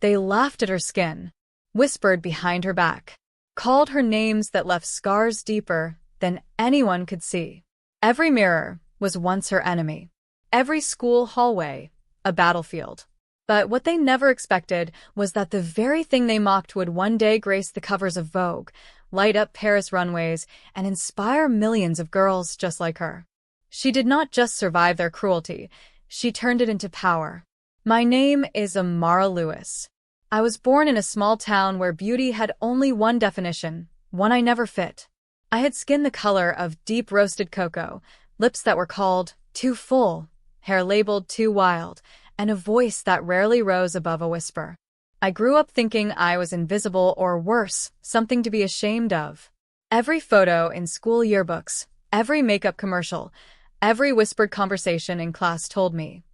They laughed at her skin, whispered behind her back, called her names that left scars deeper than anyone could see. Every mirror was once her enemy. Every school hallway, a battlefield. But what they never expected was that the very thing they mocked would one day grace the covers of Vogue, light up Paris runways, and inspire millions of girls just like her. She did not just survive their cruelty, she turned it into power. My name is Amara Lewis. I was born in a small town where beauty had only one definition, one I never fit. I had skin the color of deep roasted cocoa, lips that were called too full, hair labeled too wild, and a voice that rarely rose above a whisper. I grew up thinking I was invisible or worse, something to be ashamed of. Every photo in school yearbooks, every makeup commercial, every whispered conversation in class told me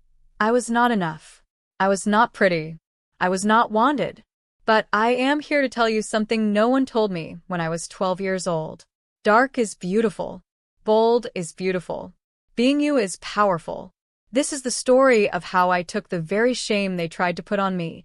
I was not enough. I was not pretty. I was not wanted. But I am here to tell you something no one told me when I was 12 years old. Dark is beautiful. Bold is beautiful. Being you is powerful. This is the story of how I took the very shame they tried to put on me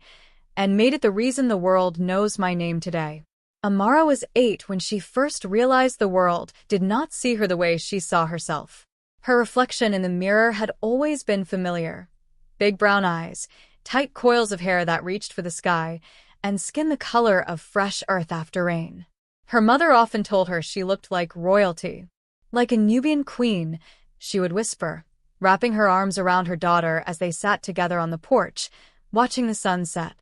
and made it the reason the world knows my name today. Amara was 8 when she first realized the world did not see her the way she saw herself. Her reflection in the mirror had always been familiar. Big brown eyes, tight coils of hair that reached for the sky, and skin the color of fresh earth after rain. Her mother often told her she looked like royalty. Like a Nubian queen, she would whisper, wrapping her arms around her daughter as they sat together on the porch, watching the sun set.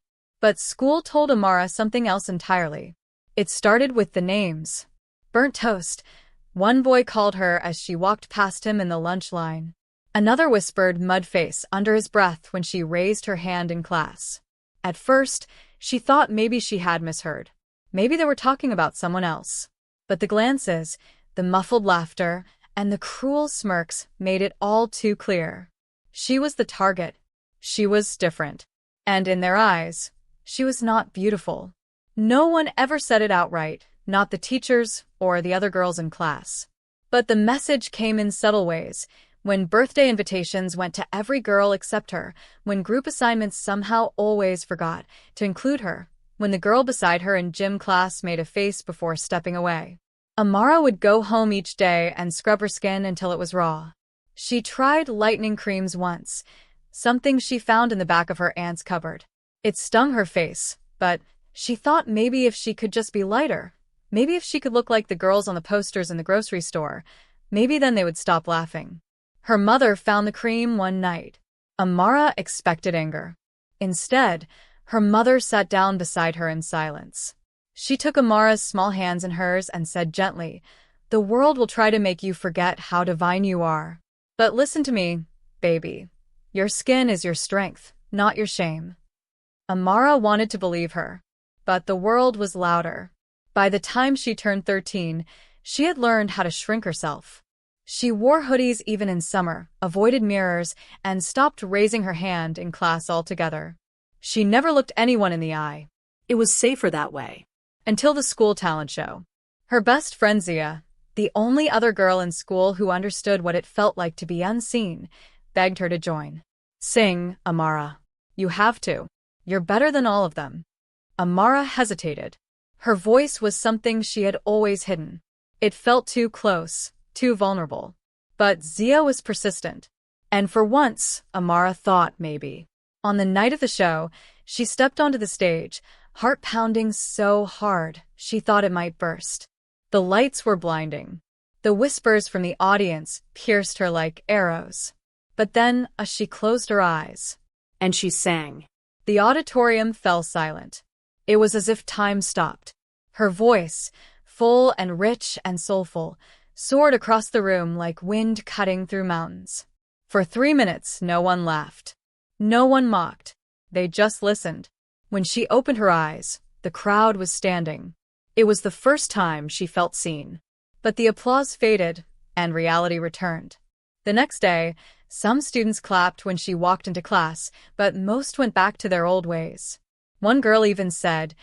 But school told Amara something else entirely. It started with the names. Burnt toast, one boy called her as she walked past him in the lunch line. Another whispered mudface under his breath when she raised her hand in class. At first, she thought maybe she had misheard. Maybe they were talking about someone else. But the glances, the muffled laughter, and the cruel smirks made it all too clear. She was the target. She was different. And in their eyes, she was not beautiful. No one ever said it outright, not the teachers or the other girls in class. But the message came in subtle ways, when birthday invitations went to every girl except her, when group assignments somehow always forgot to include her, when the girl beside her in gym class made a face before stepping away. Amara would go home each day and scrub her skin until it was raw. She tried lightening creams once, something she found in the back of her aunt's cupboard. It stung her face, but she thought maybe if she could just be lighter, maybe if she could look like the girls on the posters in the grocery store, maybe then they would stop laughing. Her mother found the cream one night. Amara expected anger. Instead, her mother sat down beside her in silence. She took Amara's small hands in hers and said gently, "The world will try to make you forget how divine you are. But listen to me, baby. Your skin is your strength, not your shame." Amara wanted to believe her, but the world was louder. By the time she turned 13, she had learned how to shrink herself. She wore hoodies even in summer, avoided mirrors, and stopped raising her hand in class altogether. She never looked anyone in the eye. It was safer that way. Until the school talent show. Her best friend Zia, the only other girl in school who understood what it felt like to be unseen, begged her to join. "Sing, Amara. You have to. You're better than all of them." Amara hesitated. Her voice was something she had always hidden. It felt too close, too vulnerable. But Zia was persistent. And for once, Amara thought maybe. On the night of the show, she stepped onto the stage, heart pounding so hard she thought it might burst. The lights were blinding. The whispers from the audience pierced her like arrows. But then, as she closed her eyes, And she sang. the auditorium fell silent. It was as if time stopped. Her voice, full and rich and soulful, soared across the room like wind cutting through mountains. For 3 minutes, no one laughed. No one mocked. They just listened. When she opened her eyes, the crowd was standing. It was the first time she felt seen. But the applause faded, and reality returned. The next day, some students clapped when she walked into class, but most went back to their old ways. One girl even said,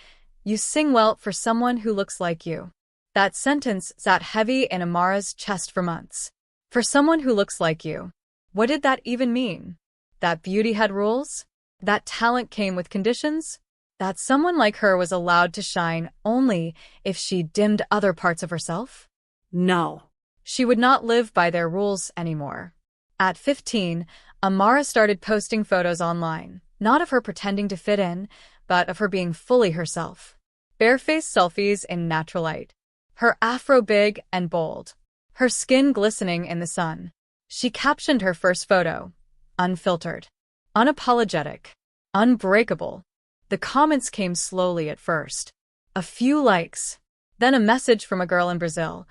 "You sing well for someone who looks like you." That sentence sat heavy in Amara's chest for months. For someone who looks like you. What did that even mean? That beauty had rules? That talent came with conditions? That someone like her was allowed to shine only if she dimmed other parts of herself? No. She would not live by their rules anymore. At 15, Amara started posting photos online, not of her pretending to fit in, but of her being fully herself. Barefaced selfies in natural light. Her afro big and bold. Her skin glistening in the sun. She captioned her first photo, "Unfiltered. Unapologetic. Unbreakable." The comments came slowly at first. A few likes. Then a message from a girl in Brazil.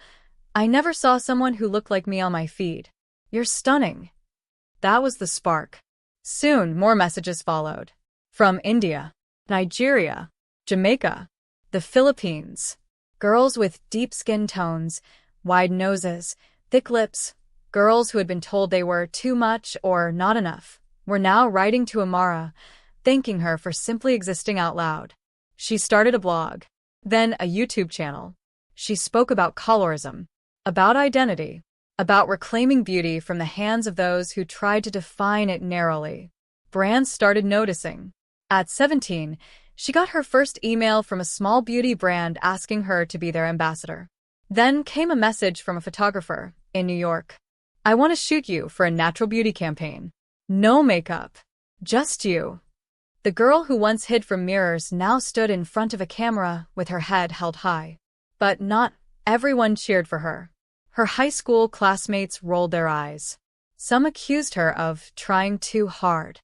"I never saw someone who looked like me on my feed. You're stunning." That was the spark. Soon, more messages followed. From India, Nigeria, Jamaica, the Philippines. Girls with deep skin tones, wide noses, thick lips, girls who had been told they were too much or not enough, were now writing to Amara, thanking her for simply existing out loud. She started a blog, then a YouTube channel. She spoke about colorism, about identity, about reclaiming beauty from the hands of those who tried to define it narrowly. Brands started noticing. At 17, she got her first email from a small beauty brand asking her to be their ambassador. Then came a message from a photographer in New York. "I want to shoot you for a natural beauty campaign. No makeup. Just you." The girl who once hid from mirrors now stood in front of a camera with her head held high. But not everyone cheered for her. Her high school classmates rolled their eyes. Some accused her of trying too hard.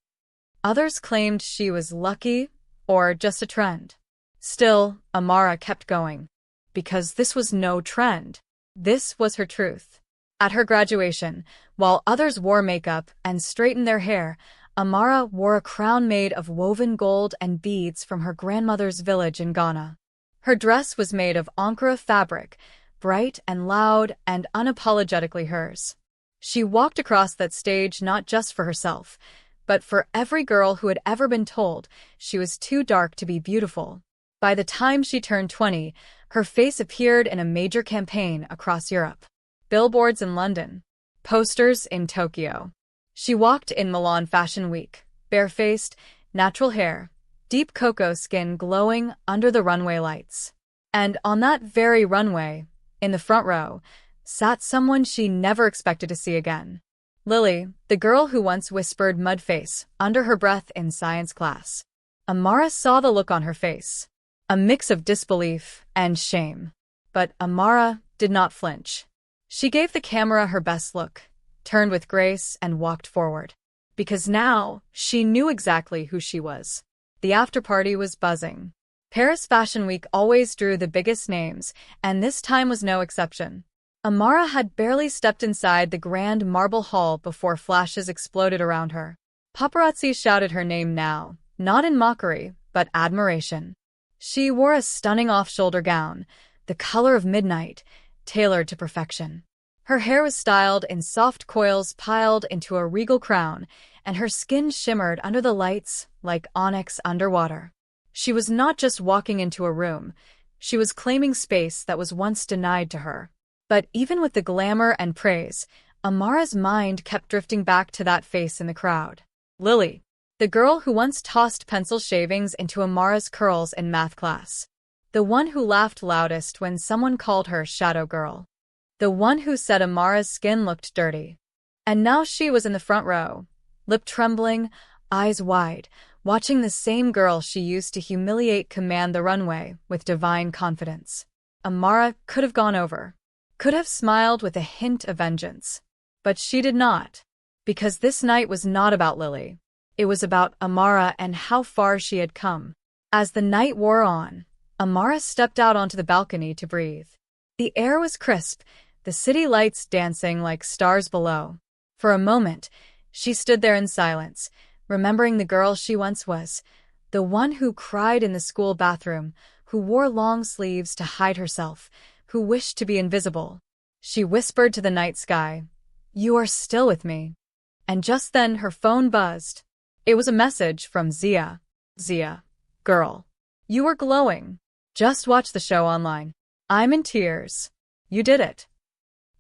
Others claimed she was lucky or just a trend. Still, Amara kept going. Because this was no trend. This was her truth. At her graduation, while others wore makeup and straightened their hair, Amara wore a crown made of woven gold and beads from her grandmother's village in Ghana. Her dress was made of Ankara fabric, bright and loud and unapologetically hers. She walked across that stage not just for herself, but for every girl who had ever been told she was too dark to be beautiful. By the time she turned 20, her face appeared in a major campaign across Europe. Billboards in London. Posters in Tokyo. She walked in Milan Fashion Week, barefaced, natural hair, deep cocoa skin glowing under the runway lights. And on that very runway, in the front row, sat someone she never expected to see again. Lily, the girl who once whispered "mudface" under her breath in science class. Amara saw the look on her face. A mix of disbelief and shame. But Amara did not flinch. She gave the camera her best look, turned with grace, and walked forward. Because now, she knew exactly who she was. The after-party was buzzing. Paris Fashion Week always drew the biggest names, and this time was no exception. Amara had barely stepped inside the grand marble hall before flashes exploded around her. Paparazzi shouted her name now, not in mockery, but admiration. She wore a stunning off-shoulder gown, the color of midnight, tailored to perfection. Her hair was styled in soft coils piled into a regal crown, and her skin shimmered under the lights like onyx underwater. She was not just walking into a room, she was claiming space that was once denied to her. But even with the glamour and praise, Amara's mind kept drifting back to that face in the crowd. Lily, the girl who once tossed pencil shavings into Amara's curls in math class. The one who laughed loudest when someone called her Shadow Girl. The one who said Amara's skin looked dirty. And now she was in the front row, lip trembling, eyes wide, watching the same girl she used to humiliate command the runway with divine confidence. Amara could have gone over, could have smiled with a hint of vengeance. But she did not. Because this night was not about Lily. It was about Amara and how far she had come. As the night wore on, Amara stepped out onto the balcony to breathe. The air was crisp, the city lights dancing like stars below. For a moment, she stood there in silence, remembering the girl she once was, the one who cried in the school bathroom, who wore long sleeves to hide herself, who wished to be invisible. She whispered to the night sky, "You are still with me." And just then her phone buzzed. It was a message from Zia. "Zia, girl, you are glowing. Just watch the show online. I'm in tears. You did it."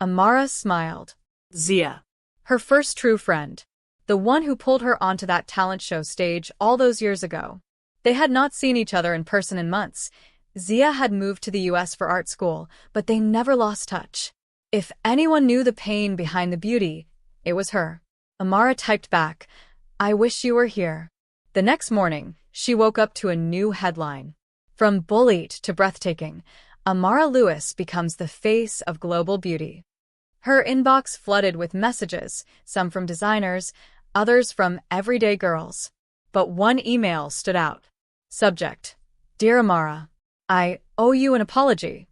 Amara smiled. Zia. Her first true friend. The one who pulled her onto that talent show stage all those years ago. They had not seen each other in person in months. Zia had moved to the US for art school, but they never lost touch. If anyone knew the pain behind the beauty, it was her. Amara typed back, "I wish you were here." The next morning, she woke up to a new headline. From bullied to breathtaking, Amara Lewis becomes the face of global beauty. Her inbox flooded with messages, some from designers, others from everyday girls. But one email stood out. Subject: Dear Amara, I owe you an apology.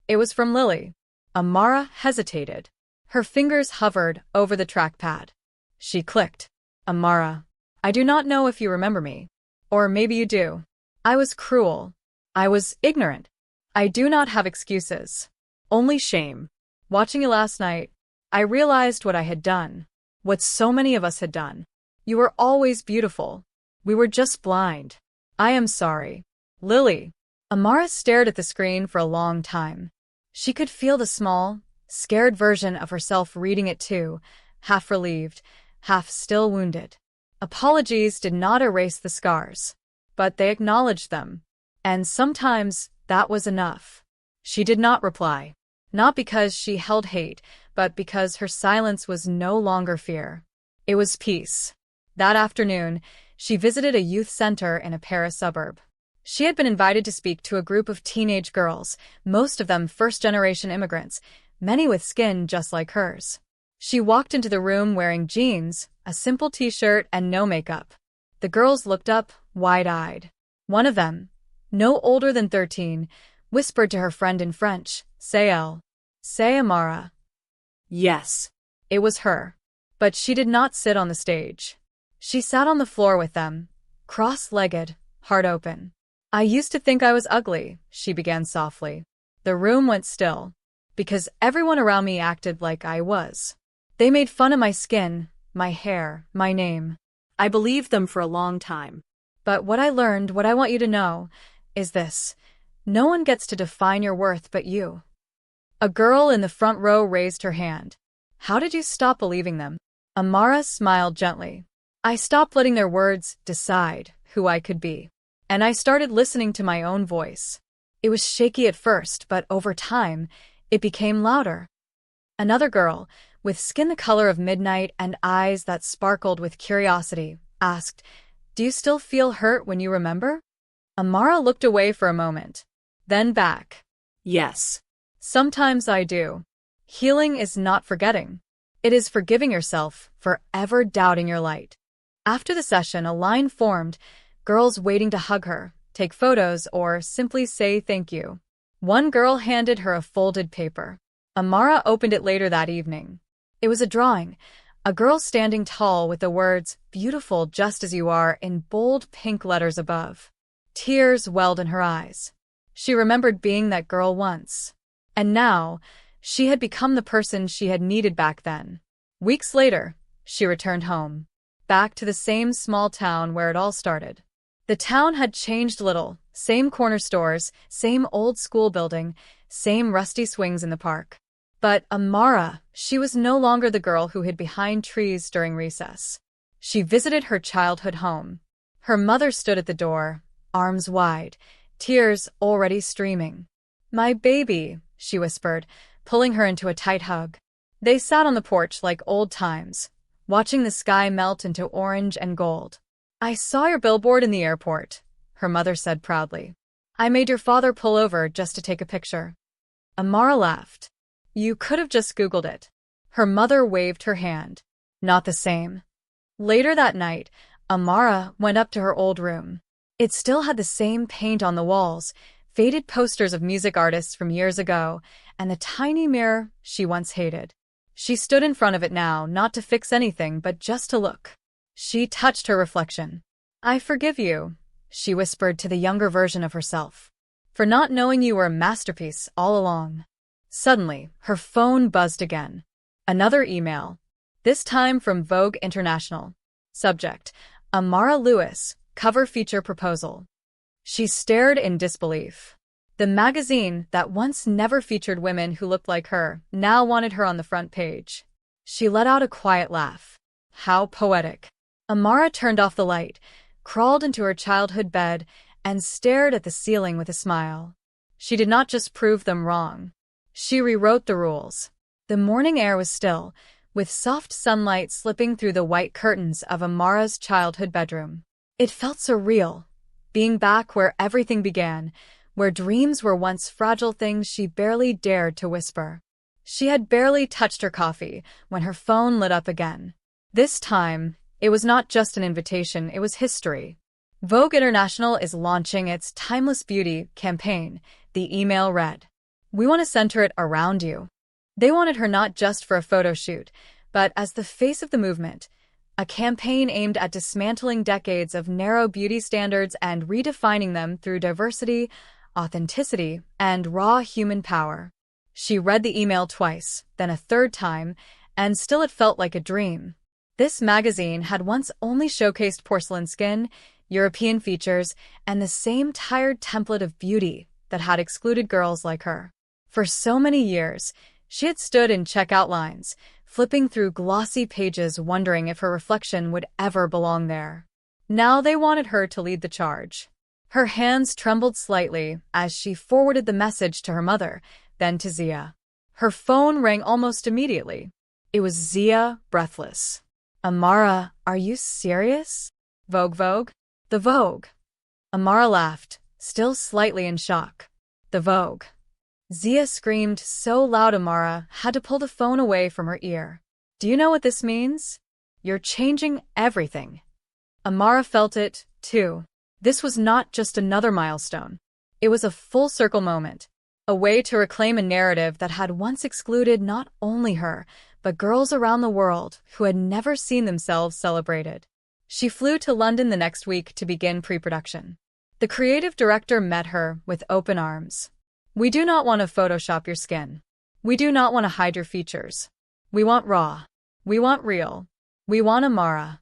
It was from Lily. Amara hesitated. Her fingers hovered over the trackpad. She clicked. Amara, I do not know if you remember me. Or maybe you do. I was cruel. I was ignorant. I do not have excuses. Only shame. Watching you last night, I realized what I had done. What so many of us had done. You were always beautiful. We were just blind. I am sorry. Lily. Amara stared at the screen for a long time. She could feel the small, scared version of herself reading it too, half relieved, half still wounded. Apologies did not erase the scars, but they acknowledged them. And sometimes that was enough. She did not reply, not because she held hate, but because her silence was no longer fear. It was peace. That afternoon, she visited a youth center in a Paris suburb. She had been invited to speak to a group of teenage girls, most of them first-generation immigrants, many with skin just like hers. She walked into the room wearing jeans, a simple t-shirt, and no makeup. The girls looked up, wide-eyed. One of them, no older than 13, whispered to her friend in French, "C'est elle. C'est Amara." Yes. It was her. But she did not sit on the stage. She sat on the floor with them, cross-legged, heart open. "I used to think I was ugly," she began softly. The room went still, because everyone around me acted like I was. They made fun of my skin, my hair, my name. I believed them for a long time. But what I learned, what I want you to know, is this. No one gets to define your worth but you. A girl in the front row raised her hand. How did you stop believing them? Amara smiled gently. I stopped letting their words decide who I could be. And I started listening to my own voice. It was shaky at first, but over time, it became louder. Another girl, with skin the color of midnight and eyes that sparkled with curiosity, asked, "Do you still feel hurt when you remember?" Amara looked away for a moment, then back. Yes. Sometimes I do. Healing is not forgetting. It is forgiving yourself for ever doubting your light. After the session, a line formed, girls waiting to hug her, take photos, or simply say thank you. One girl handed her a folded paper. Amara opened it later that evening. It was a drawing, a girl standing tall with the words, "Beautiful just as you are," in bold pink letters above. Tears welled in her eyes. She remembered being that girl once. And now, she had become the person she had needed back then. Weeks later, she returned home. Back to the same small town where it all started. The town had changed little, same corner stores, same old school building, same rusty swings in the park. But Amara, she was no longer the girl who hid behind trees during recess. She visited her childhood home. Her mother stood at the door, arms wide, tears already streaming. "My baby," she whispered, pulling her into a tight hug. They sat on the porch like old times, watching the sky melt into orange and gold. "I saw your billboard in the airport," her mother said proudly. "I made your father pull over just to take a picture." Amara laughed. "You could have just Googled it." Her mother waved her hand. "Not the same." Later that night, Amara went up to her old room. It still had the same paint on the walls, faded posters of music artists from years ago, and the tiny mirror she once hated. She stood in front of it now, not to fix anything, but just to look. She touched her reflection. "I forgive you," she whispered to the younger version of herself, "for not knowing you were a masterpiece all along." Suddenly, her phone buzzed again. Another email, this time from Vogue International. Subject: Amara Lewis, cover feature proposal. She stared in disbelief. The magazine that once never featured women who looked like her now wanted her on the front page. She let out a quiet laugh. How poetic. Amara turned off the light, crawled into her childhood bed, and stared at the ceiling with a smile. She did not just prove them wrong. She rewrote the rules. The morning air was still, with soft sunlight slipping through the white curtains of Amara's childhood bedroom. It felt so real, being back where everything began, where dreams were once fragile things she barely dared to whisper. She had barely touched her coffee when her phone lit up again. This time, it was not just an invitation, it was history. Vogue International is launching its Timeless Beauty campaign, the email read. We want to center it around you. They wanted her not just for a photo shoot, but as the face of the movement, a campaign aimed at dismantling decades of narrow beauty standards and redefining them through diversity, authenticity, and raw human power. She read the email twice, then a third time, and still it felt like a dream. This magazine had once only showcased porcelain skin, European features, and the same tired template of beauty that had excluded girls like her. For so many years, she had stood in checkout lines, flipping through glossy pages wondering if her reflection would ever belong there. Now they wanted her to lead the charge. Her hands trembled slightly as she forwarded the message to her mother, then to Zia. Her phone rang almost immediately. It was Zia, breathless. Amara, are you serious? Vogue? The Vogue. Amara laughed, still slightly in shock. The Vogue. Zia screamed so loud Amara had to pull the phone away from her ear. Do you know what this means? You're changing everything. Amara felt it, too. This was not just another milestone. It was a full-circle moment, a way to reclaim a narrative that had once excluded not only her, but girls around the world who had never seen themselves celebrated. She flew to London the next week to begin pre-production. The creative director met her with open arms. We do not want to Photoshop your skin. We do not want to hide your features. We want raw. We want real. We want Amara.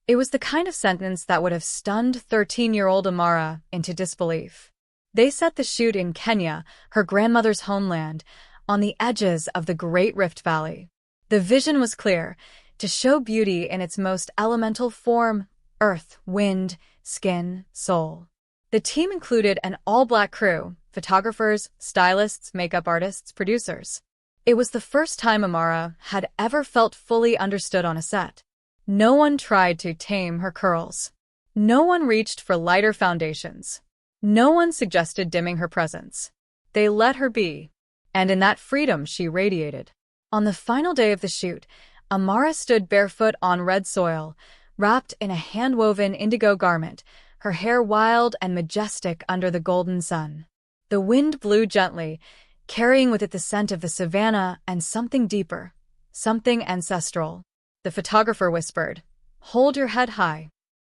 It was the kind of sentence that would have stunned 13-year-old Amara into disbelief. They set the shoot in Kenya, her grandmother's homeland, on the edges of the Great Rift Valley. The vision was clear, to show beauty in its most elemental form: earth, wind, skin, soul. The team included an all-black crew, photographers, stylists, makeup artists, producers. It was the first time Amara had ever felt fully understood on a set. No one tried to tame her curls. No one reached for lighter foundations. No one suggested dimming her presence. They let her be. And in that freedom she radiated. On the final day of the shoot, Amara stood barefoot on red soil, wrapped in a hand-woven indigo garment, her hair wild and majestic under the golden sun. The wind blew gently, carrying with it the scent of the savannah and something deeper, something ancestral. The photographer whispered, "Hold your head high."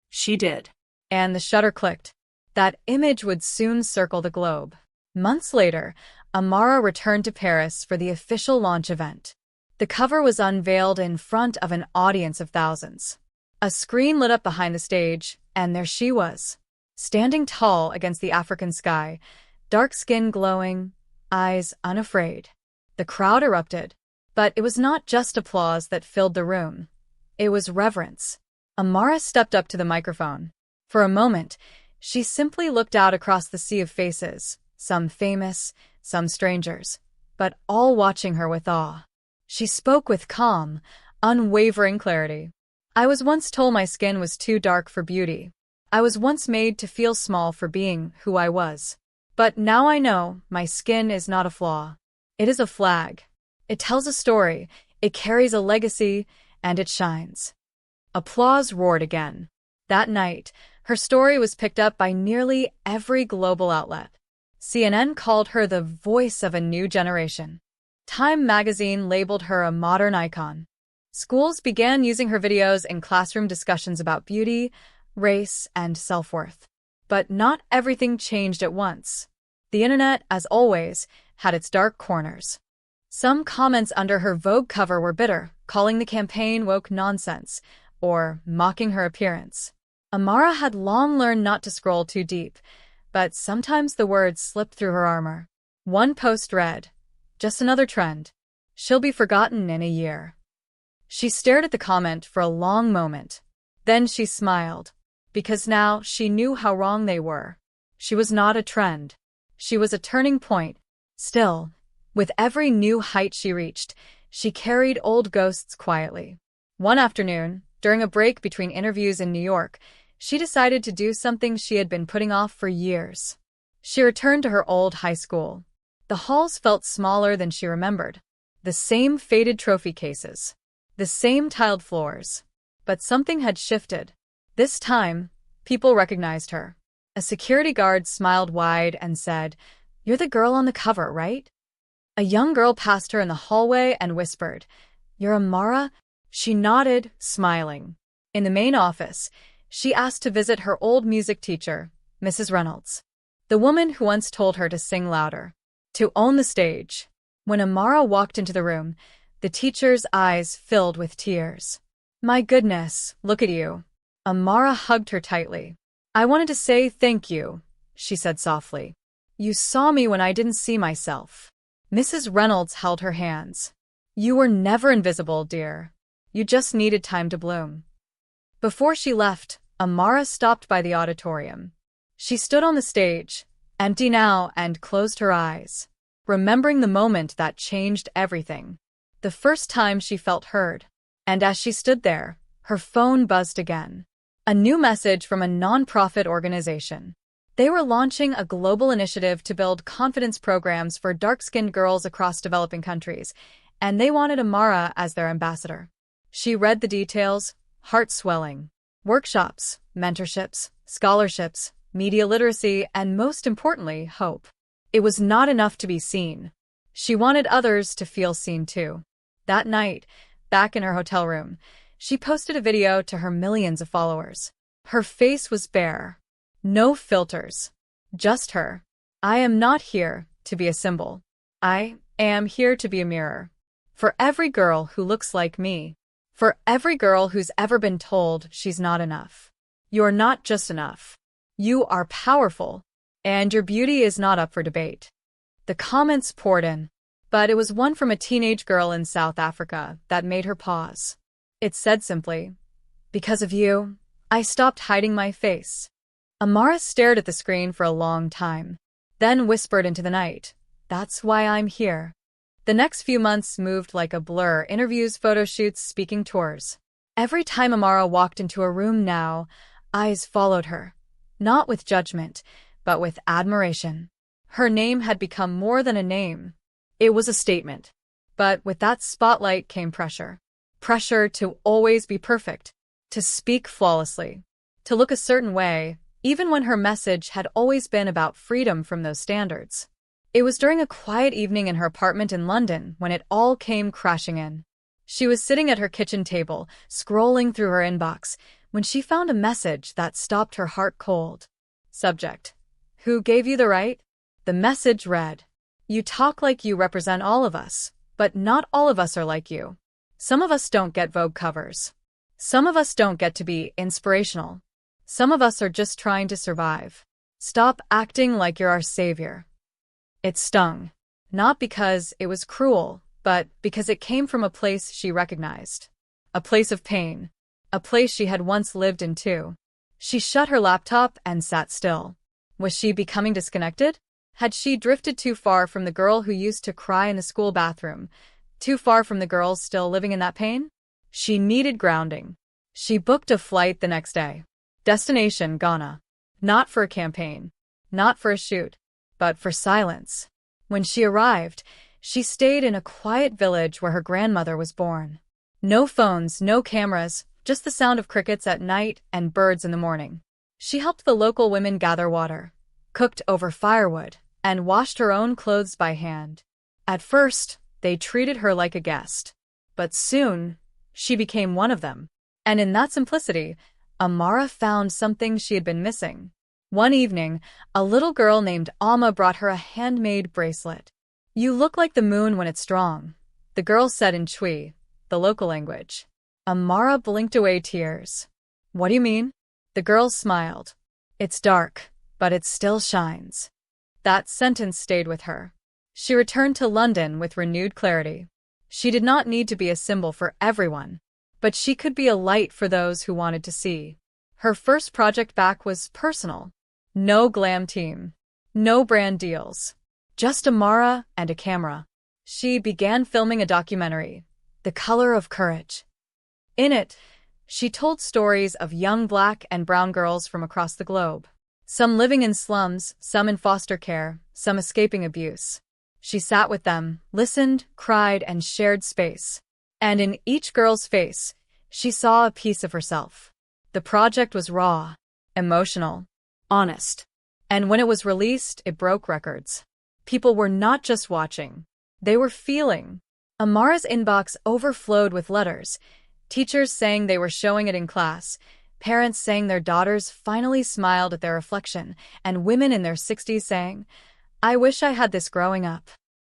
She did. And the shutter clicked. That image would soon circle the globe. Months later, Amara returned to Paris for the official launch event. The cover was unveiled in front of an audience of thousands. A screen lit up behind the stage, and there she was, standing tall against the African sky, dark skin glowing, eyes unafraid. The crowd erupted, but it was not just applause that filled the room. It was reverence. Amara stepped up to the microphone. For a moment, she simply looked out across the sea of faces, some famous, some strangers, but all watching her with awe. She spoke with calm, unwavering clarity. I was once told my skin was too dark for beauty. I was once made to feel small for being who I was. But now I know my skin is not a flaw. It is a flag. It tells a story, it carries a legacy, and it shines. Applause roared again. That night, her story was picked up by nearly every global outlet. CNN called her the voice of a new generation. Time magazine labeled her a modern icon. Schools began using her videos in classroom discussions about beauty, race, and self-worth. But not everything changed at once. The internet, as always, had its dark corners. Some comments under her Vogue cover were bitter, calling the campaign woke nonsense, or mocking her appearance. Amara had long learned not to scroll too deep, but sometimes the words slipped through her armor. One post read, "Just another trend. She'll be forgotten in a year." She stared at the comment for a long moment. Then she smiled. because now she knew how wrong they were. She was not a trend. She was a turning point. Still, with every new height she reached, she carried old ghosts quietly. One afternoon, during a break between interviews in New York, she decided to do something she had been putting off for years. She returned to her old high school. The halls felt smaller than she remembered. The same faded trophy cases. The same tiled floors. But something had shifted. This time, people recognized her. A security guard smiled wide and said, "You're the girl on the cover, right?" A young girl passed her in the hallway and whispered, "You're Amara?" She nodded, smiling. In the main office, she asked to visit her old music teacher, Mrs. Reynolds. The woman who once told her to sing louder, to own the stage. When Amara walked into the room, the teacher's eyes filled with tears. "My goodness, look at you." Amara hugged her tightly. "I wanted to say thank you," she said softly. "You saw me when I didn't see myself." Mrs. Reynolds held her hands. "You were never invisible, dear. You just needed time to bloom." Before she left, Amara stopped by the auditorium. She stood on the stage, empty now, and closed her eyes, remembering the moment that changed everything. The first time she felt heard. And as she stood there, her phone buzzed again. A new message from a non-profit organization. They were launching a global initiative to build confidence programs for dark-skinned girls across developing countries, and they wanted Amara as their ambassador. She read the details, heart swelling. Workshops, mentorships, scholarships, media literacy, and most importantly, hope. It was not enough to be seen. She wanted others to feel seen too. That night, back in her hotel room, she posted a video to her millions of followers. Her face was bare. No filters. Just her. "I am not here to be a symbol. I am here to be a mirror. For every girl who looks like me. For every girl who's ever been told she's not enough. You're not just enough. You are powerful. And your beauty is not up for debate." The comments poured in. But it was one from a teenage girl in South Africa that made her pause. It said simply, "Because of you, I stopped hiding my face." Amara stared at the screen for a long time, then whispered into the night, "That's why I'm here." The next few months moved like a blur: interviews, photo shoots, speaking tours. Every time Amara walked into a room now, eyes followed her, not with judgment, but with admiration. Her name had become more than a name. It was a statement. But with that spotlight came pressure. Pressure to always be perfect, to speak flawlessly, to look a certain way, even when her message had always been about freedom from those standards. It was during a quiet evening in her apartment in London when it all came crashing in. She was sitting at her kitchen table, scrolling through her inbox, when she found a message that stopped her heart cold. Subject: "Who gave you the right?" The message read, "You talk like you represent all of us, but not all of us are like you. Some of us don't get Vogue covers. Some of us don't get to be inspirational. Some of us are just trying to survive. Stop acting like you're our savior." It stung. Not because it was cruel, but because it came from a place she recognized. A place of pain. A place she had once lived in too. She shut her laptop and sat still. Was she becoming disconnected? Had she drifted too far from the girl who used to cry in the school bathroom? Too far from the girls still living in that pain? She needed grounding. She booked a flight the next day. Destination Ghana. Not for a campaign. Not for a shoot. But for silence. When she arrived, she stayed in a quiet village where her grandmother was born. No phones, no cameras, just the sound of crickets at night and birds in the morning. She helped the local women gather water, cooked over firewood, and washed her own clothes by hand. At first, they treated her like a guest. But soon, she became one of them. And in that simplicity, Amara found something she had been missing. One evening, a little girl named Alma brought her a handmade bracelet. "You look like the moon when it's strong," the girl said in Twi, the local language. Amara blinked away tears. "What do you mean?" The girl smiled. "It's dark, but it still shines." That sentence stayed with her. She returned to London with renewed clarity. She did not need to be a symbol for everyone, but she could be a light for those who wanted to see. Her first project back was personal. No glam team. No brand deals. Just Amara and a camera. She began filming a documentary, The Color of Courage. In it, she told stories of young Black and brown girls from across the globe. Some living in slums, some in foster care, some escaping abuse. She sat with them, listened, cried, and shared space. And in each girl's face, she saw a piece of herself. The project was raw, emotional, honest. And when it was released, it broke records. People were not just watching. They were feeling. Amara's inbox overflowed with letters. Teachers saying they were showing it in class. Parents saying their daughters finally smiled at their reflection. And women in their 60s saying, "I wish I had this growing up."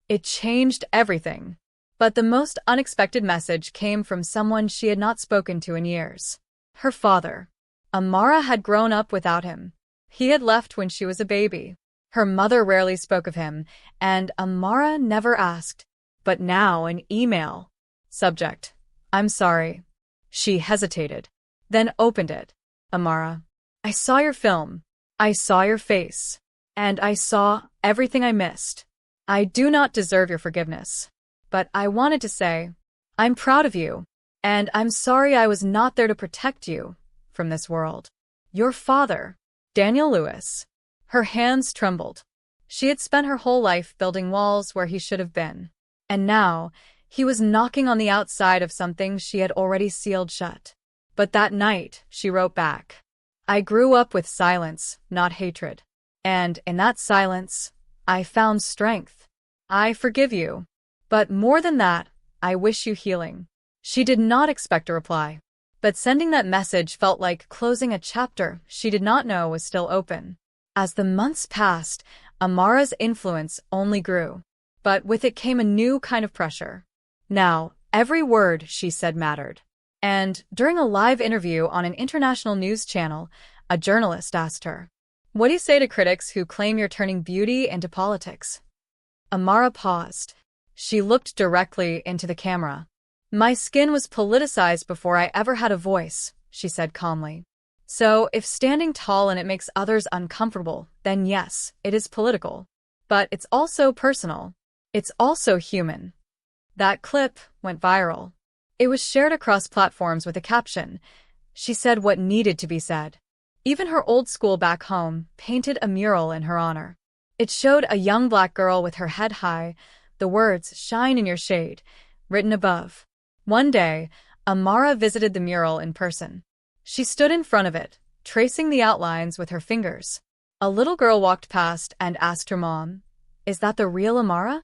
It changed everything. But the most unexpected message came from someone she had not spoken to in years. Her father. Amara had grown up without him. He had left when she was a baby. Her mother rarely spoke of him, and Amara never asked. But now an email. Subject: "I'm sorry." She hesitated, then opened it. "Amara, I saw your film. I saw your face. And I saw everything I missed. I do not deserve your forgiveness. But I wanted to say, I'm proud of you. And I'm sorry I was not there to protect you from this world. Your father, Daniel Lewis." Her hands trembled. She had spent her whole life building walls where he should have been. And now, he was knocking on the outside of something she had already sealed shut. But that night, she wrote back, "I grew up with silence, not hatred. And in that silence, I found strength. I forgive you. But more than that, I wish you healing." She did not expect a reply. But sending that message felt like closing a chapter she did not know was still open. As the months passed, Amara's influence only grew. But with it came a new kind of pressure. Now, every word she said mattered. And during a live interview on an international news channel, a journalist asked her, "What do you say to critics who claim you're turning beauty into politics?" Amara paused. She looked directly into the camera. "My skin was politicized before I ever had a voice," she said calmly. "So if standing tall and it makes others uncomfortable, then yes, it is political. But it's also personal. It's also human." That clip went viral. It was shared across platforms with a caption. She said what needed to be said. Even her old school back home painted a mural in her honor. It showed a young Black girl with her head high, the words "Shine in your shade" written above. One day, Amara visited the mural in person. She stood in front of it, tracing the outlines with her fingers. A little girl walked past and asked her mom, "Is that the real Amara?"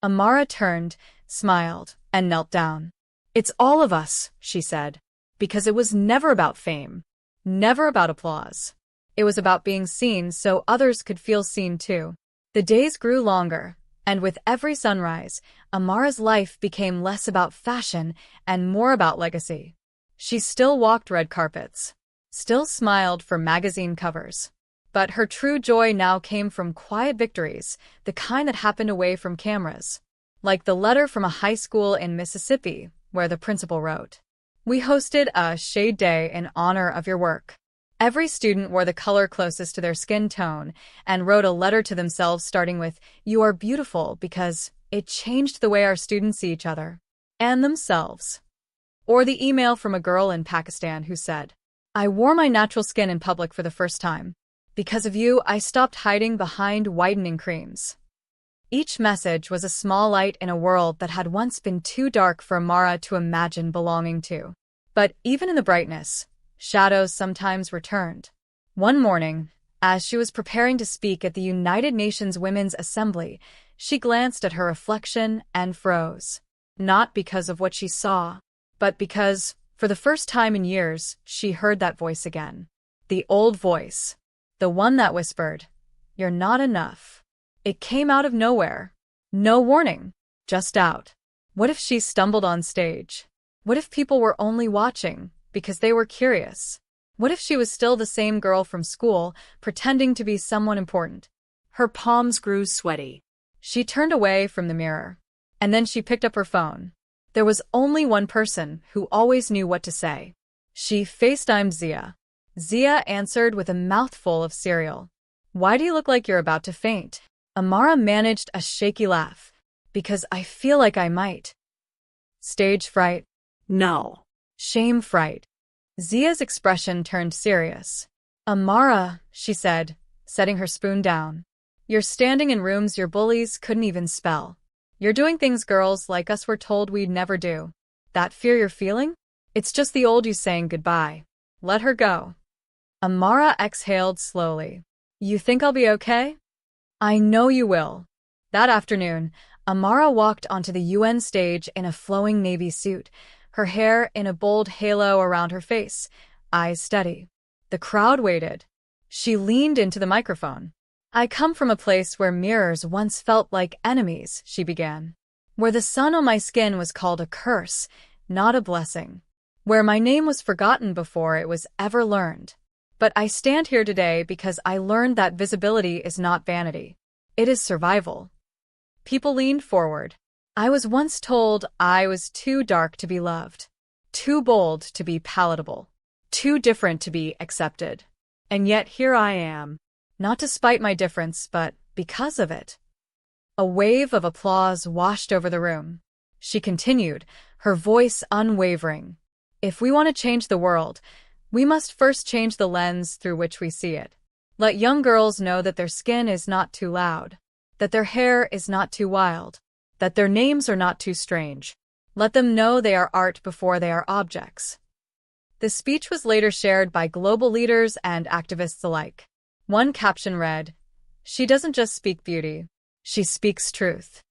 Amara turned, smiled, and knelt down. "It's all of us," she said, because it was never about fame, never about applause. It was about being seen so others could feel seen too. The days grew longer, and with every sunrise, Amara's life became less about fashion and more about legacy. She still walked red carpets, still smiled for magazine covers. But her true joy now came from quiet victories, the kind that happened away from cameras. Like the letter from a high school in Mississippi, where the principal wrote, "We hosted a shade day in honor of your work." Every student wore the color closest to their skin tone and wrote a letter to themselves starting with, "You are beautiful," because it changed the way our students see each other and themselves. Or the email from a girl in Pakistan who said, "I wore my natural skin in public for the first time. Because of you, I stopped hiding behind whitening creams." Each message was a small light in a world that had once been too dark for Amara to imagine belonging to. But even in the brightness, shadows sometimes returned. One morning, as she was preparing to speak at the United Nations Women's Assembly, she glanced at her reflection and froze. Not because of what she saw, but because, for the first time in years, she heard that voice again. The old voice. The one that whispered, "You're not enough." It came out of nowhere. No warning. Just out. What if she stumbled on stage? What if people were only watching because they were curious? What if she was still the same girl from school, pretending to be someone important? Her palms grew sweaty. She turned away from the mirror. And then she picked up her phone. There was only one person who always knew what to say. She FaceTimed Zia. Zia answered with a mouthful of cereal. Why do you look like you're about to faint? Amara managed a shaky laugh. Because I feel like I might. Stage fright. No. Shame fright. Zia's expression turned serious. Amara, she said, setting her spoon down. You're standing in rooms your bullies couldn't even spell. You're doing things girls like us were told we'd never do. That fear you're feeling? It's just the old you saying goodbye. Let her go. Amara exhaled slowly. You think I'll be okay? I know you will. That afternoon, Amara walked onto the UN stage in a flowing navy suit, her hair in a bold halo around her face, eyes steady. The crowd waited. She leaned into the microphone. I come from a place where mirrors once felt like enemies, she began. Where the sun on my skin was called a curse, not a blessing. Where my name was forgotten before it was ever learned. But I stand here today because I learned that visibility is not vanity. It is survival. People leaned forward. I was once told I was too dark to be loved, too bold to be palatable, too different to be accepted. And yet here I am, not despite my difference, but because of it. A wave of applause washed over the room. She continued, her voice unwavering. If we want to change the world, we must first change the lens through which we see it. Let young girls know that their skin is not too loud, that their hair is not too wild, that their names are not too strange. Let them know they are art before they are objects. The speech was later shared by global leaders and activists alike. One caption read, "She doesn't just speak beauty, she speaks truth."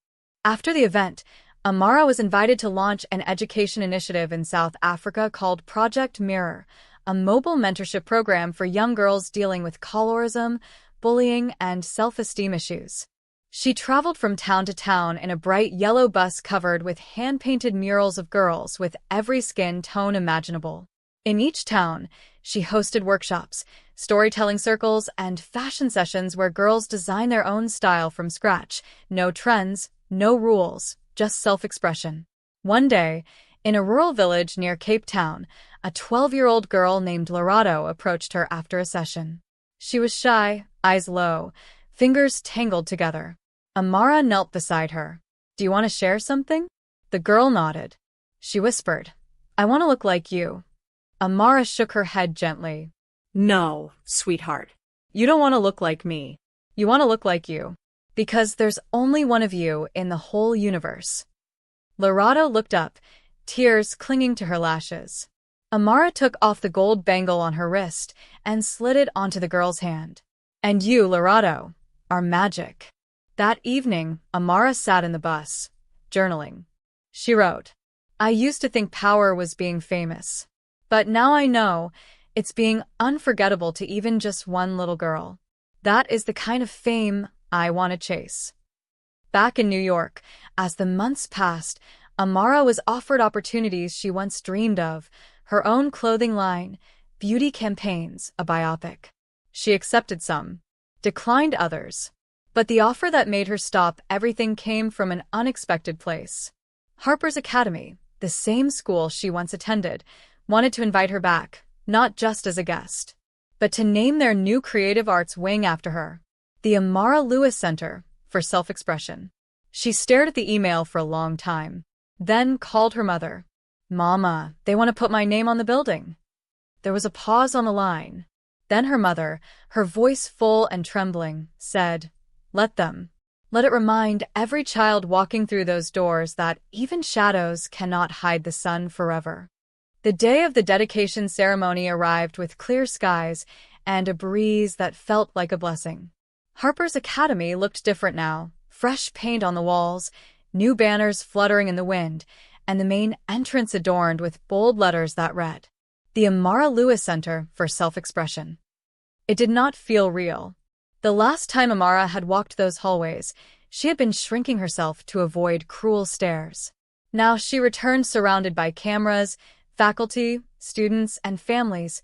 After the event, Amara was invited to launch an education initiative in South Africa called Project Mirror, a mobile mentorship program for young girls dealing with colorism, bullying, and self-esteem issues. She traveled from town to town in a bright yellow bus covered with hand-painted murals of girls with every skin tone imaginable. In each town, she hosted workshops, storytelling circles, and fashion sessions where girls design their own style from scratch. No trends, no rules, just self-expression. One day, in a rural village near Cape Town, a 12-year-old girl named Lorado approached her after a session. She was shy, eyes low, fingers tangled together. Amara knelt beside her. Do you want to share something? The girl nodded. She whispered, I want to look like you. Amara shook her head gently. No, sweetheart. You don't want to look like me. You want to look like you. Because there's only one of you in the whole universe. Lorado looked up, tears clinging to her lashes. Amara took off the gold bangle on her wrist and slid it onto the girl's hand. And you, Lorado, are magic. That evening, Amara sat in the bus, journaling. She wrote, I used to think power was being famous. But now I know it's being unforgettable to even just one little girl. That is the kind of fame I want to chase. Back in New York, as the months passed, Amara was offered opportunities she once dreamed of, her own clothing line, beauty campaigns, a biopic. She accepted some, declined others. But the offer that made her stop everything came from an unexpected place. Harper's Academy, the same school she once attended, wanted to invite her back, not just as a guest, but to name their new creative arts wing after her, the Amara Lewis Center for Self-Expression. She stared at the email for a long time, then called her mother. Mama, they want to put my name on the building. There was a pause on the line. Then her mother, her voice full and trembling, said, Let them. Let it remind every child walking through those doors that even shadows cannot hide the sun forever. The day of the dedication ceremony arrived with clear skies and a breeze that felt like a blessing. Harper's Academy looked different now, fresh paint on the walls, new banners fluttering in the wind, and the main entrance adorned with bold letters that read, The Amara Lewis Center for Self-Expression. It did not feel real. The last time Amara had walked those hallways, she had been shrinking herself to avoid cruel stares. Now she returned surrounded by cameras, faculty, students, and families,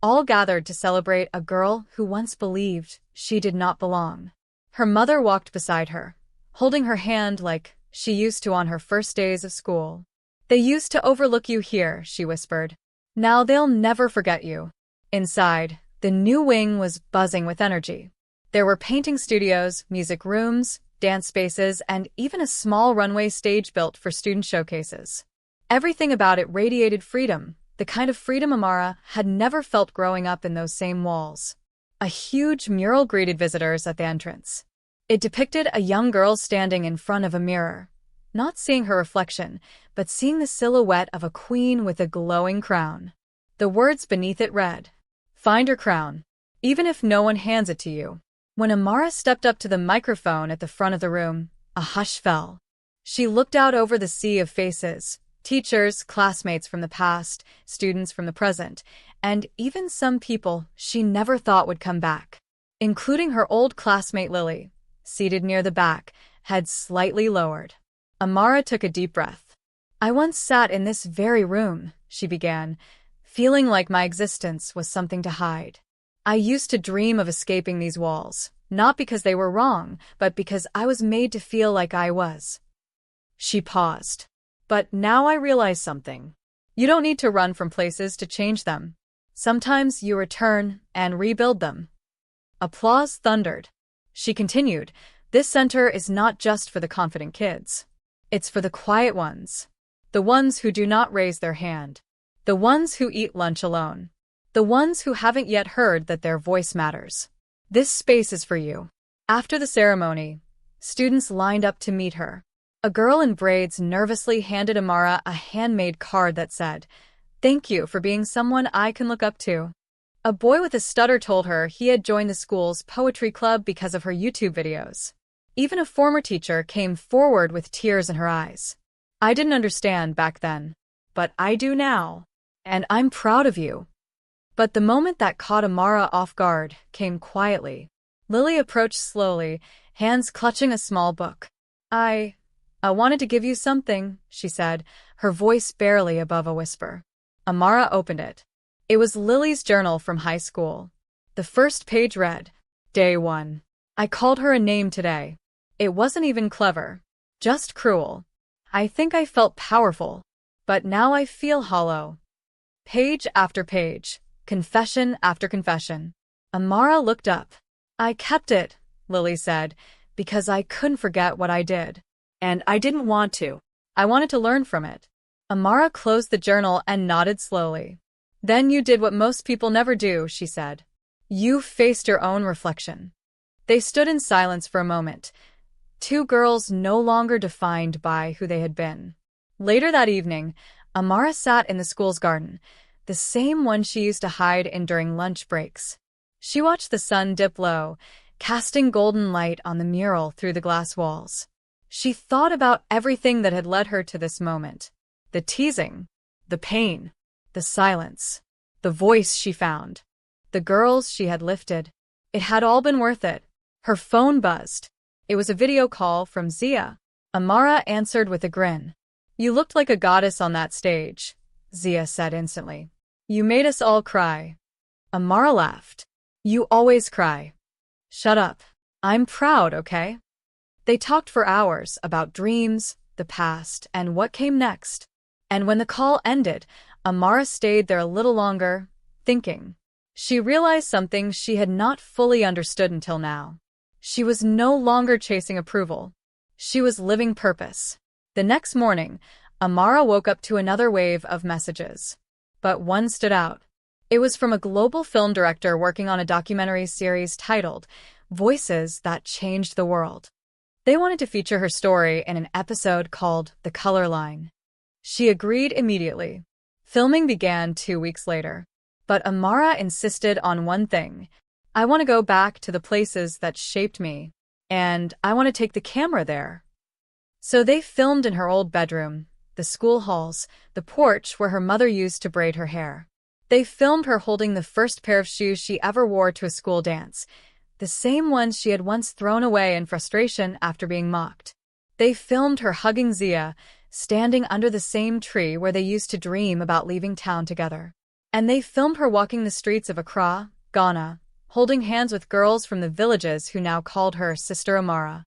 all gathered to celebrate a girl who once believed she did not belong. Her mother walked beside her, holding her hand like she used to on her first days of school. They used to overlook you here, she whispered. Now they'll never forget you. Inside, the new wing was buzzing with energy. There were painting studios, music rooms, dance spaces, and even a small runway stage built for student showcases. Everything about it radiated freedom, the kind of freedom Amara had never felt growing up in those same walls. A huge mural greeted visitors at the entrance. It depicted a young girl standing in front of a mirror, not seeing her reflection, but seeing the silhouette of a queen with a glowing crown. The words beneath it read, "Find your crown, even if no one hands it to you." When Amara stepped up to the microphone at the front of the room, a hush fell. She looked out over the sea of faces, teachers, classmates from the past, students from the present, and even some people she never thought would come back, including her old classmate Lily, seated near the back, head slightly lowered. Amara took a deep breath. "I once sat in this very room," she began, feeling like my existence was something to hide. "I used to dream of escaping these walls, not because they were wrong, but because I was made to feel like I was." She paused. "But now I realize something. You don't need to run from places to change them. Sometimes you return and rebuild them." Applause thundered. She continued, "This center is not just for the confident kids. It's for the quiet ones. The ones who do not raise their hand. The ones who eat lunch alone. The ones who haven't yet heard that their voice matters. This space is for you." After the ceremony, students lined up to meet her. A girl in braids nervously handed Amara a handmade card that said, "Thank you for being someone I can look up to." A boy with a stutter told her he had joined the school's poetry club because of her YouTube videos. Even a former teacher came forward with tears in her eyes. "I didn't understand back then, but I do now. And I'm proud of you." But the moment that caught Amara off guard came quietly. Lily approached slowly, hands clutching a small book. I wanted to give you something," she said, her voice barely above a whisper. Amara opened it. It was Lily's journal from high school. The first page read, "Day 1. I called her a name today. It wasn't even clever. Just cruel. I think I felt powerful. But now I feel hollow." Page after page, confession after confession. Amara looked up. "I kept it," Lily said, "because I couldn't forget what I did. And I didn't want to. I wanted to learn from it." Amara closed the journal and nodded slowly. "Then you did what most people never do," she said. "You faced your own reflection." They stood in silence for a moment, two girls no longer defined by who they had been. Later that evening, Amara sat in the school's garden, the same one she used to hide in during lunch breaks. She watched the sun dip low, casting golden light on the mural through the glass walls. She thought about everything that had led her to this moment. The teasing, the pain, the silence, the voice she found, the girls she had lifted. It had all been worth it. Her phone buzzed. It was a video call from Zia. Amara answered with a grin. "You looked like a goddess on that stage," Zia said instantly. "You made us all cry." Amara laughed. "You always cry." "Shut up. I'm proud, okay?" They talked for hours about dreams, the past, and what came next. And when the call ended, Amara stayed there a little longer, thinking. She realized something she had not fully understood until now. She was no longer chasing approval. She was living purpose. The next morning, Amara woke up to another wave of messages. But one stood out. It was from a global film director working on a documentary series titled Voices That Changed the World. They wanted to feature her story in an episode called The Color Line. She agreed immediately. Filming began 2 weeks later. But Amara insisted on one thing. "I want to go back to the places that shaped me. And I want to take the camera there." So they filmed in her old bedroom, the school halls, the porch where her mother used to braid her hair. They filmed her holding the first pair of shoes she ever wore to a school dance, the same ones she had once thrown away in frustration after being mocked. They filmed her hugging Zia, standing under the same tree where they used to dream about leaving town together. And they filmed her walking the streets of Accra, Ghana, holding hands with girls from the villages who now called her Sister Amara.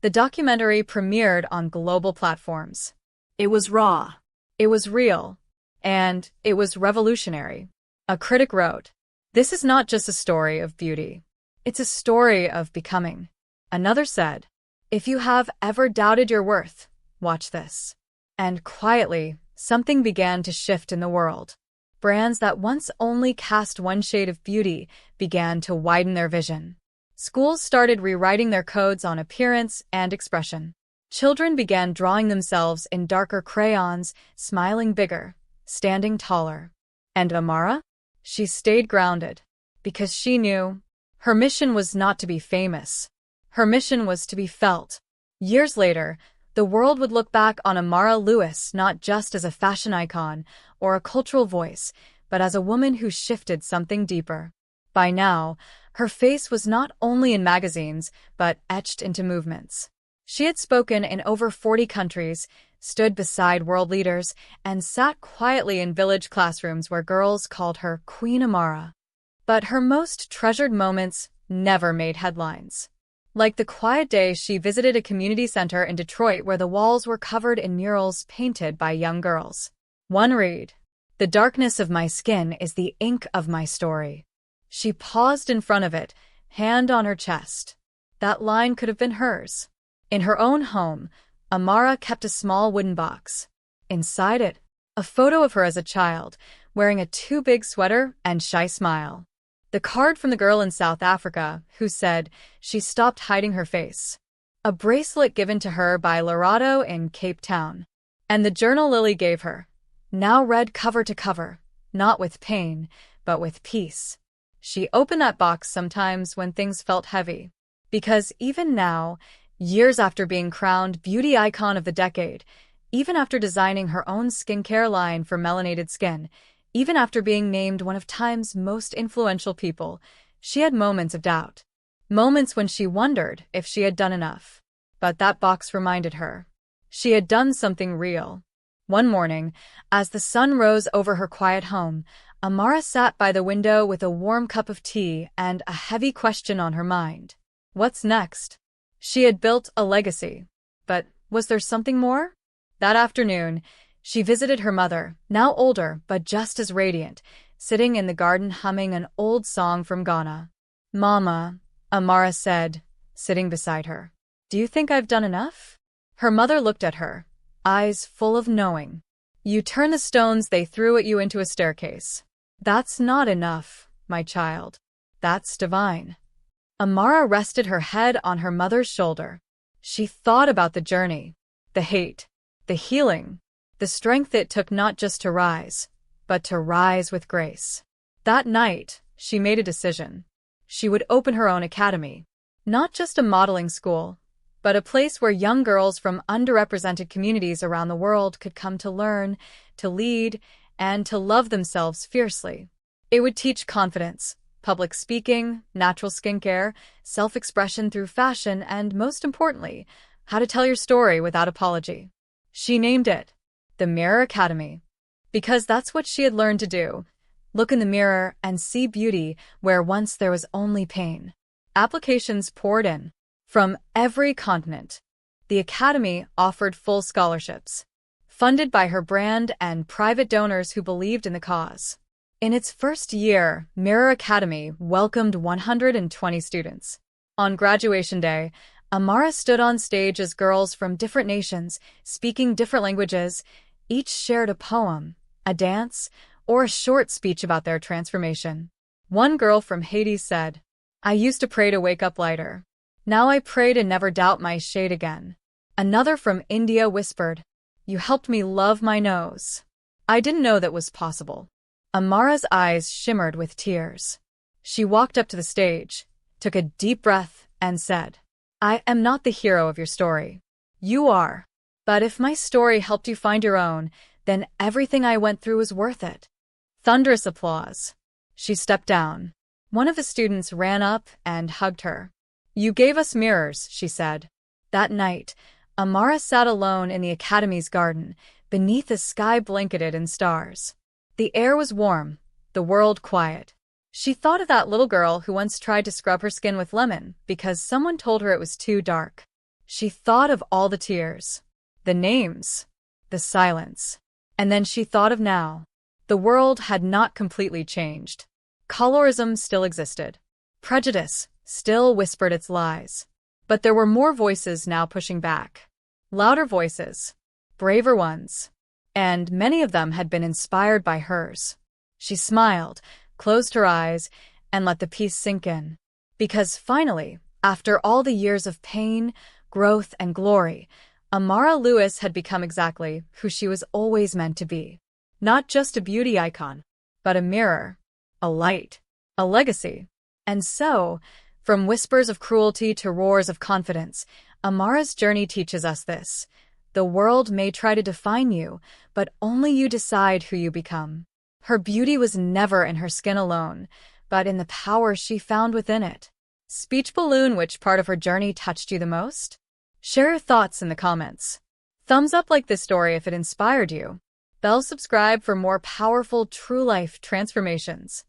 The documentary premiered on global platforms. It was raw. It was real. And it was revolutionary. A critic wrote, This is not just a story of beauty. It's a story of becoming. Another said, if you have ever doubted your worth, watch this. And quietly, something began to shift in the world. Brands that once only cast one shade of beauty began to widen their vision. Schools started rewriting their codes on appearance and expression. Children began drawing themselves in darker crayons, smiling bigger, standing taller. And Amara? She stayed grounded, because she knew her mission was not to be famous. Her mission was to be felt. Years later, the world would look back on Amara Lewis not just as a fashion icon or a cultural voice, but as a woman who shifted something deeper. By now, her face was not only in magazines, but etched into movements. She had spoken in over 40 countries, stood beside world leaders, and sat quietly in village classrooms where girls called her Queen Amara. But her most treasured moments never made headlines. Like the quiet day she visited a community center in Detroit where the walls were covered in murals painted by young girls. One read, "The darkness of my skin is the ink of my story." She paused in front of it, hand on her chest. That line could have been hers. In her own home, Amara kept a small wooden box. Inside it, a photo of her as a child, wearing a too-big sweater and shy smile. The card from the girl in South Africa, who said she stopped hiding her face. A bracelet given to her by Lorado in Cape Town. And the journal Lily gave her, now read cover to cover, not with pain, but with peace. She opened that box sometimes when things felt heavy. Because even now, years after being crowned beauty icon of the decade, even after designing her own skincare line for melanated skin, even after being named one of Time's most influential people, she had moments of doubt. Moments when she wondered if she had done enough. But that box reminded her. She had done something real. One morning, as the sun rose over her quiet home, Amara sat by the window with a warm cup of tea and a heavy question on her mind. What's next? She had built a legacy. But was there something more? That afternoon, she visited her mother, now older but just as radiant, sitting in the garden humming an old song from Ghana. "Mama," Amara said, sitting beside her, "do you think I've done enough?" Her mother looked at her, eyes full of knowing. "You turn the stones they threw at you into a staircase. That's not enough, my child. That's divine." Amara rested her head on her mother's shoulder. She thought about the journey, the hate, the healing, the strength it took not just to rise, but to rise with grace. That night, she made a decision. She would open her own academy. Not just a modeling school, but a place where young girls from underrepresented communities around the world could come to learn, to lead, and to love themselves fiercely. It would teach confidence, public speaking, natural skincare, self-expression through fashion, and most importantly, how to tell your story without apology. She named it the Mirror Academy, because that's what she had learned to do. Look in the mirror and see beauty where once there was only pain. Applications poured in from every continent. The Academy offered full scholarships, funded by her brand and private donors who believed in the cause. In its first year, Mirror Academy welcomed 120 students. On graduation day, Amara stood on stage as girls from different nations, speaking different languages, each shared a poem, a dance, or a short speech about their transformation. One girl from Haiti said, "I used to pray to wake up lighter. Now I pray to never doubt my shade again." Another from India whispered, "You helped me love my nose. I didn't know that was possible." Amara's eyes shimmered with tears. She walked up to the stage, took a deep breath, and said, "I am not the hero of your story. You are. But if my story helped you find your own, then everything I went through was worth it." Thunderous applause. She stepped down. One of the students ran up and hugged her. "You gave us mirrors," she said. That night, Amara sat alone in the Academy's garden, beneath a sky blanketed in stars. The air was warm, the world quiet. She thought of that little girl who once tried to scrub her skin with lemon because someone told her it was too dark. She thought of all the tears, the names, the silence. And then she thought of now. The world had not completely changed. Colorism still existed. Prejudice still whispered its lies. But there were more voices now pushing back. Louder voices. Braver ones. And many of them had been inspired by hers. She smiled, closed her eyes, and let the peace sink in. Because finally, after all the years of pain, growth, and glory, Amara Lewis had become exactly who she was always meant to be. Not just a beauty icon, but a mirror, a light, a legacy. And so, from whispers of cruelty to roars of confidence, Amara's journey teaches us this. The world may try to define you, but only you decide who you become. Her beauty was never in her skin alone, but in the power she found within it. Speech balloon, which part of her journey touched you the most? Share your thoughts in the comments. Thumbs up like this story if it inspired you. Bell subscribe for more powerful true life transformations.